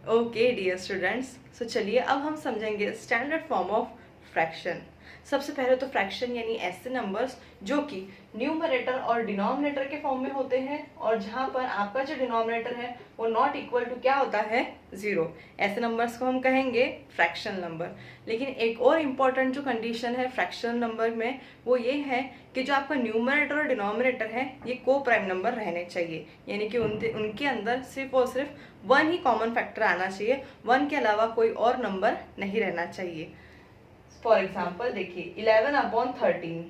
Okay dear students, सो चलिए अब हम समझेंगे स्टैंडर्ड फॉर्म ऑफ फ्रैक्शन। सबसे पहले तो फ्रैक्शन यानी ऐसे नंबर्स जो कि न्यूमरेटर और डिनोमिनेटर के फॉर्म में होते हैं और जहां पर आपका जो डिनोमिनेटर है वो नॉट इक्वल टू क्या होता है, जीरो। ऐसे नंबर्स को हम कहेंगे फ्रैक्शन नंबर। लेकिन एक और इम्पॉर्टेंट जो कंडीशन है फ्रैक्शन नंबर में वो ये है कि जो आपका न्यूमरेटर और डिनोमिनेटर है ये को प्राइम नंबर रहने चाहिए, यानी कि उनके अंदर सिर्फ और सिर्फ वन ही कॉमन फैक्टर आना चाहिए, वन के अलावा कोई और नंबर नहीं रहना चाहिए। फॉर एग्जाम्पल देखिए 11/13,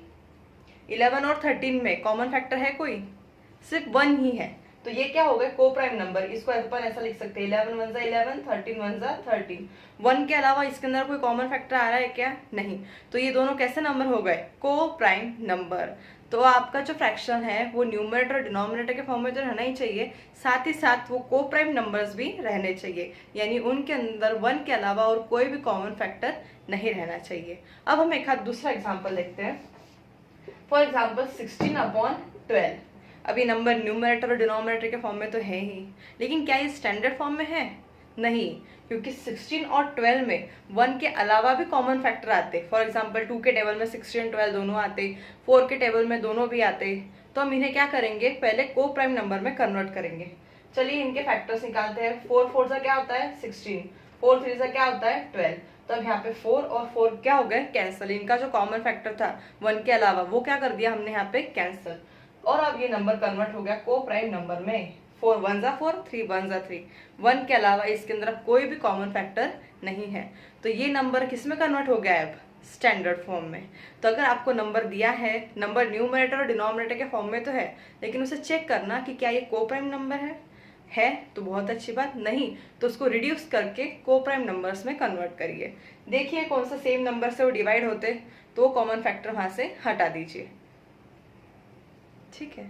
11 और 13 में कॉमन फैक्टर है कोई, सिर्फ वन ही है, तो ये क्या हो गए को प्राइम नंबर। इसको अपन ऐसा लिख सकते हैं 11 1 11, 13 1 13। वन के अलावा इसके अंदर कोई कॉमन फैक्टर आ रहा है क्या, नहीं, तो ये दोनों कैसे नंबर हो गए, को प्राइम नंबर। तो आपका जो फ्रैक्शन है वो न्यूमरेटर और डिनोमिनेटर के फॉर्म में तो रहना ही चाहिए, साथ ही साथ वो को प्राइम नंबर्स भी रहने चाहिए, यानी उनके अंदर वन के अलावा और कोई भी कॉमन फैक्टर नहीं रहना चाहिए। अब हम एक हाथ दूसरा एग्जाम्पल देखते हैं। For example 16/12। अभी नंबर न्यूमरेटर और डिनोमिनेटर के फॉर्म में तो है ही, लेकिन क्या ये स्टैंडर्ड फॉर्म में है, नहीं, क्योंकि 16 और 12 में वन के अलावा भी कॉमन फैक्टर आते। फॉर एग्जाम्पल 2 के टेबल में 16 12 दोनों आते, 4 के टेबल में दोनों भी आते, तो हम इन्हें क्या करेंगे, पहले को प्राइम नंबर में कन्वर्ट करेंगे। चलिए इनके फैक्टर्स निकालते हैं। 4 4 सा क्या होता है 16, 4 3 सा क्या होता है 12। तो अब यहाँ पे 4 और 4 क्या हो गए, कैंसिल। इनका जो कॉमन फैक्टर था वन के अलावा वो क्या कर दिया हमने यहाँ पे, कैंसिल। और अब ये नंबर कन्वर्ट हो गया को प्राइम नंबर में। 4 1 जा 4, 3 1 जा 3, वन के अलावा इसके अंदर कोई भी कॉमन फैक्टर नहीं है, तो ये नंबर किस में कन्वर्ट हो गया है, अब स्टैंडर्ड फॉर्म में। तो अगर आपको नंबर दिया है, नंबर न्यूमरेटर और डिनोमिनेटर के फॉर्म में तो है, लेकिन उसे चेक करना कि क्या ये को प्राइम नंबर है तो बहुत अच्छी बात, नहीं तो उसको रिड्यूस करके को प्राइम नंबर्स में कन्वर्ट करिए। देखिए कौन सा सेम नंबर से वो डिवाइड होते, तो कॉमन फैक्टर वहां से हटा दीजिए, ठीक है।